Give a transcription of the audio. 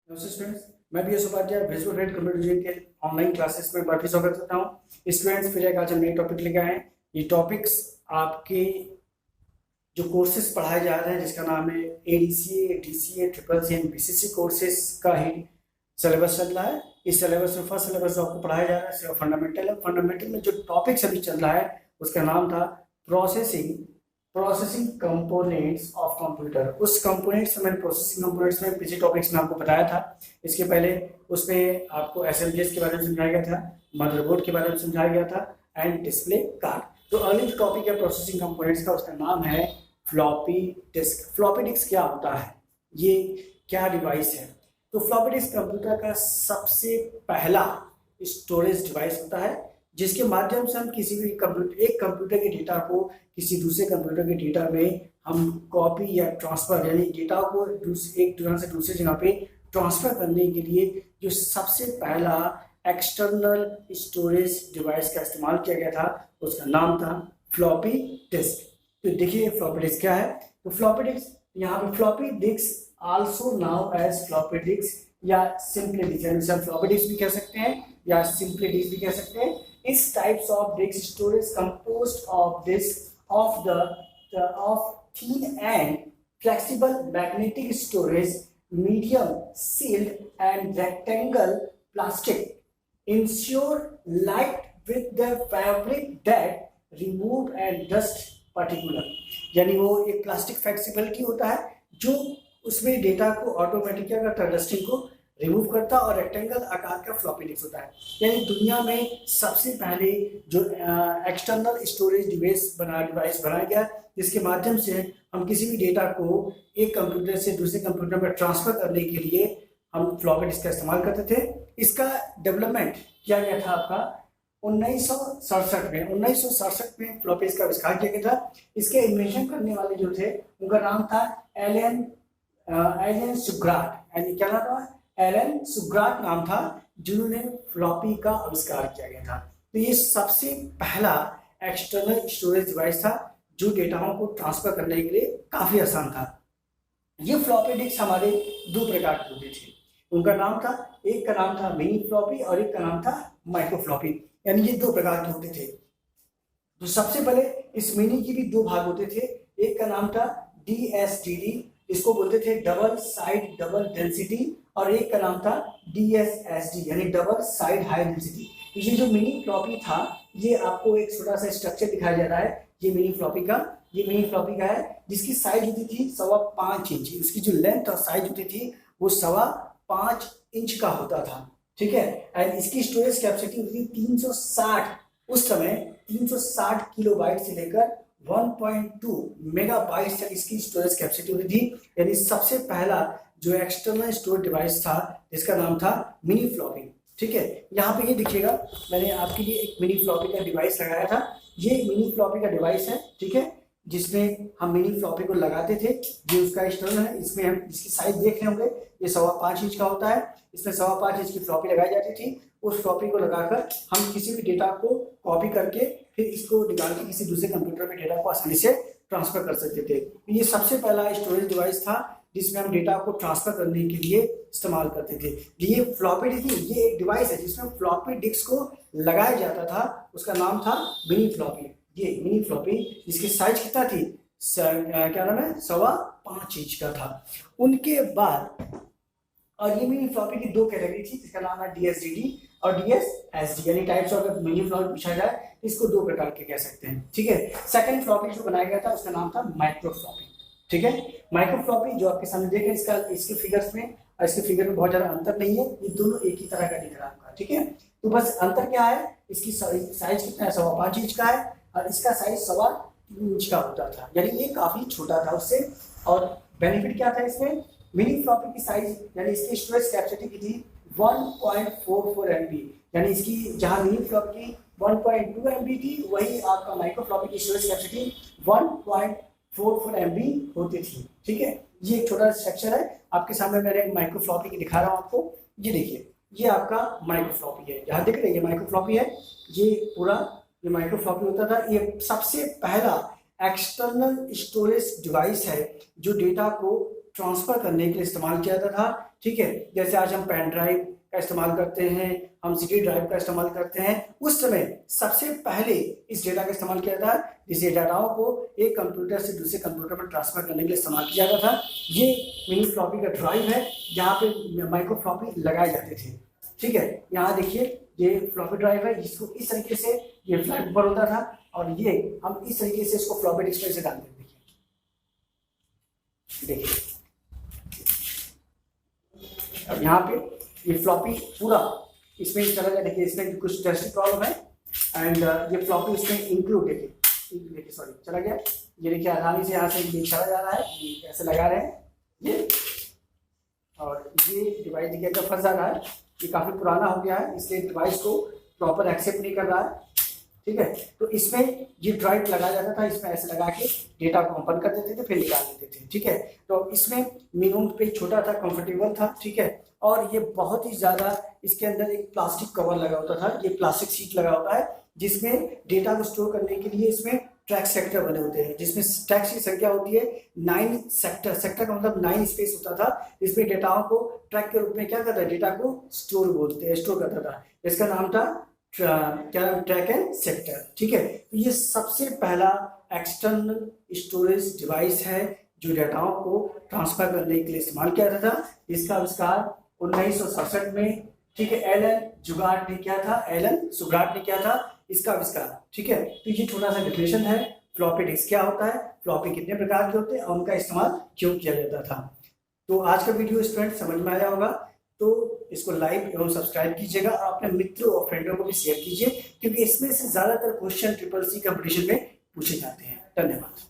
नमस्ते स्टूडेंट्स, मैं भी यश उपाध्याय विजुअल रेट कंप्यूटर के ऑनलाइन क्लासेस में बार फिर स्वागत करता हूँ। स्टूडेंट्स, फिर एक आज हम नए टॉपिक लेकर आए हैं। ये टॉपिक्स आपके जो कोर्सेज पढ़ाए जा रहे हैं जिसका नाम है ADCA, DCA, triple C and BCC courses का ही सिलेबस चल रहा है। इस सिलेबस में फर्स्ट सिलेबस जो आपको पढ़ाया जा रहा है फंडामेंटल है। फंडामेंटल में जो टॉपिक्स अभी चल रहा है उसका नाम था प्रोसेसिंग कंपोनेंट्स ऑफ कंप्यूटर। उस कंपोनेंट्स में प्रोसेसिंग कंपोनेंट्स में पिछले टॉपिक्स में आपको बताया था। इसके पहले उसमें आपको एसएमडीएस के बारे में समझाया गया था, मदरबोर्ड के बारे में समझाया गया था एंड डिस्प्ले कार्ड। तो अगली जो टॉपिक है प्रोसेसिंग कंपोनेंट्स का, उसका नाम है फ्लॉपी डिस्क। फ्लॉपी डिस्क क्या होता है, ये क्या डिवाइस है? तो फ्लॉपी डिस्क कंप्यूटर का सबसे पहला स्टोरेज डिवाइस होता है जिसके माध्यम से हम किसी भी एक कंप्यूटर के डेटा को किसी दूसरे कंप्यूटर के डेटा में हम कॉपी या ट्रांसफर यानी डेटा को एक जगह से दूसरी जगह पे ट्रांसफर करने के लिए जो सबसे पहला एक्सटर्नल स्टोरेज डिवाइस का इस्तेमाल किया गया था उसका नाम था फ्लॉपी डिस्क। तो देखिए फ्लॉपी डिस्क क्या है। तो फ्लॉपी डिस्क, यहाँ पे floppy disk also now as floppy disk या सिंपली डिस्क, यानी हम फ्लॉपी डिस्क भी कह सकते हैं या सिंपली डिस्क भी कह सकते हैं। इस types of disk storage composed of disk of thin and flexible magnetic storage medium sealed and rectangle plastic ensure light with the fabric that remove and dust particular। यानी वो एक प्लास्टिक फ्लेक्सिबिलिटी होता है जो उसमें डेटा को automatic क्या करता है, डस्टिंग को रिमूव करता और रेक्टेंगल आकार का फ्लॉपी डिस्क होता है। यानी दुनिया में सबसे पहले जो एक्सटर्नल स्टोरेज डिवाइस बनाया गया जिसके माध्यम से हम किसी भी डेटा को एक कंप्यूटर से दूसरे कंप्यूटर में ट्रांसफर करने के लिए हम फ्लॉपी डिस्क का इस्तेमाल करते थे। इसका डेवलपमेंट किया गया था आपका 1967 में। 1967 में फ्लॉपी डिस्क का आविष्कार किया गया था। इसके इन्वेंशन करने वाले जो थे उनका नाम था एलन सुग्राट। यानी क्या नाम था? एलन सुग्राट नाम था जिन्होंने फ्लॉपी का आविष्कार किया गया था। तो ये सबसे पहला एक्सटर्नल स्टोरेज डिवाइस था जो डेटाओं को ट्रांसफर करने के लिए काफी आसान था। ये फ्लॉपी डिस्क हमारे दो प्रकार के होते थे। उनका नाम था, एक का नाम था मिनी फ्लॉपी और एक का नाम था माइक्रो फ्लॉपी। यानी ये दो प्रकार के होते थे। तो सबसे पहले इस मिनी की भी दो भाग होते थे। एक का नाम था DSDD, इसको बोलते थे डबल साइड डबल डेंसिटी, और एक का नाम था DSSD यानी डबल साइड हाई डेंसिटी। ये जो मिनी फ्लॉपी था ये आपको एक छोटा सा स्ट्रक्चर दिखाया जा रहा है। ये मिनी फ्लॉपी का है जिसकी साइज होती थी 5.25 इंच। इसकी जो लेंथ और साइज होती थी वो 5.25 इंच का होता था। ठीक है। एंड इसकी स्टोरेज कैपेसिटी होती थी 360, उस समय 360 किलोबाइट से लेकर 1.2 मेगाबाइट तक इसकी स्टोरेज कैपेसिटी होती थी। यानी सबसे पहला जो एक्सटर्नल स्टोरेज डिवाइस था जिसका नाम था मिनी फ्लॉपी। ठीक है, यहाँ पे ये दिखिएगा, मैंने आपके लिए एक मिनी फ्लॉपी का डिवाइस लगाया था। ये मिनी फ्लॉपी का डिवाइस है, ठीक है, जिसमें हम मिनी फ्लॉपी को लगाते थे। ये उसका एक्सटर्नल है। इसमें हम इसकी साइज देख रहे होंगे, ये 5.25 इंच का होता है। इसमें 5.25 इंच की फ्लॉपी लगाई जाती थी। उस फ्लॉपी को लगाकर हम किसी भी डेटा को कॉपी करके फिर इसको निकाल के किसी दूसरे कंप्यूटर में डेटा को आसानी से ट्रांसफर कर सकते थे। ये सबसे पहला स्टोरेज डिवाइस था जिसमें हम डेटा को ट्रांसफर करने के लिए इस्तेमाल करते थे। ये फ्लॉपी डिस्क, ये एक डिवाइस है जिसमें फ्लॉपी डिस्क को लगाया जाता था। उसका नाम था मिनी फ्लॉपी। ये मिनी फ्लॉपी जिसकी साइज कितना थी, क्या नाम है, 5.25 इंच का था। उनके बाद और ये मिनी फ्लॉपी की दो कैटेगरी थी जिसका नाम है DSDD और DSSD। यानी टाइप्स ऑफ मिनी फ्लॉपी पूछा जाए इसको दो प्रकार के कह सकते हैं। ठीक है। सेकंड फ्लॉपी जो बनाया गया था उसका नाम था माइक्रो फ्लॉपी। ठीक है। माइक्रो फ्लॉपी जो आपके सामने देखें, इसके फिगर्स में और इसके फिगर में बहुत ज्यादा अंतर नहीं है। ये दोनों एक ही तरह का दिख रहा है आपका। ठीक है। तो बस अंतर क्या है, इसकी साइज कितना है, 5.25 इंच का है और इसका साइज 3.25 इंच का होता था। यानी ये काफी छोटा था उससे। और बेनिफिट क्या था इसमें, मिनी फ्लॉपी की साइज यानी इसकी स्टोरेज कैपेसिटी की थी 1.44 MB। यानी इसकी जहां मिनी फ्लॉपी की 1.2 MB थी, वही आपका माइक्रो फ्लॉपी की स्टोरेज कैपेसिटी 1.44 MB होती थी। ठीक है। ये एक छोटा स्ट्रक्चर है आपके सामने, मैंने माइक्रो फ्लॉपी की दिखा रहा हूँ आपको। ये देखिए, ये आपका माइक्रो फ्लॉपी है, यहाँ देख रहे हैं, ये माइक्रो फ्लॉपी है। ये पूरा ये माइक्रो फ्लॉपी होता था। ये सबसे पहला एक्सटर्नल स्टोरेज डिवाइस है जो डेटा को ट्रांसफर करने के लिए इस्तेमाल किया जाता था। ठीक है, जैसे आज हम पेन ड्राइव का इस्तेमाल करते हैं, हम CD ड्राइव का इस्तेमाल करते हैं, उस समय सबसे पहले इस डेटा का इस्तेमाल किया जाता है, जिस डेटाओं को एक कंप्यूटर से दूसरे कंप्यूटर में ट्रांसफर करने के लिए इस्तेमाल किया जाता था। ये मिनी फ्लॉपी का ड्राइव है जहाँ पे माइक्रो फ्लॉपी लगाए जाते थे। ठीक है, यहाँ देखिए ये फ्लॉपी ड्राइव है, इसको इस तरीके से ये फ्लैट ऊपर होता था और ये हम इस तरीके से इसको फ्लॉपी डिस्क में से डालते थे। देखिए अब यहाँ पे ये फ्लॉपी पूरा इसमें चला गया। देखिए इसमें कुछ टेस्टिंग प्रॉब्लम है एंड ये फ्लॉपी इसमें इंक्लूड, देखिए सॉरी चला गया। ये देखिए आसानी से यहाँ से ये चला जा रहा है, ये कैसे लगा रहे हैं ये, और ये डिवाइस देखिए तो फंस जा रहा है, ये काफ़ी पुराना हो गया है इसलिए डिवाइस को प्रॉपर एक्सेप्ट नहीं कर रहा है। ठीक है, तो इसमें ये ड्राइव लगाया जाता था, इसमें ऐसे लगा के डेटा को ओपन कर देते थे फिर निकाल देते थे। ठीक है, तो इसमें मिनिमम पे छोटा था, कंफर्टेबल था। ठीक है, और ये बहुत ही ज़्यादा, इसके अंदर एक प्लास्टिक कवर लगा होता था, ये प्लास्टिक शीट लगा होता है जिसमें डेटा को स्टोर करने के लिए इसमें ट्रैक सेक्टर बने होते हैं, जिसमें ट्रैक्स की संख्या होती है 9 सेक्टर। सेक्टर का मतलब 9 स्पेस होता था, इसमें डेटाओं को ट्रैक के रूप में क्या करता है, डेटा को स्टोर बोलते हैं, स्टोर करता था। इसका नाम था क्या, ट्रैक एंड सेक्टर। ठीक है, तो ये सबसे पहला एक्सटर्नल स्टोरेज डिवाइस है जो डेटाओं को ट्रांसफर करने के लिए इस्तेमाल किया जाता था। इसका आविष्कार 1967 में, ठीक है, एलन जुगार्ट ने किया था, एलन सुगार्ट ने किया था इसका आविष्कार। ठीक है, तो ये छोटा सा डेफिनेशन है फ्लॉपी डिस्क क्या होता है, फ्लॉपी कितने प्रकार के होते हैं और उनका इस्तेमाल क्यों किया जाता था। तो आज का वीडियो स्टूडेंट समझ में आया होगा, तो इसको लाइक एवं सब्सक्राइब कीजिएगा और अपने मित्रों और फ्रेंडों को भी शेयर कीजिए, क्योंकि इसमें से ज़्यादातर क्वेश्चन ट्रिपल सी कंपटीशन में पूछे जाते हैं। धन्यवाद।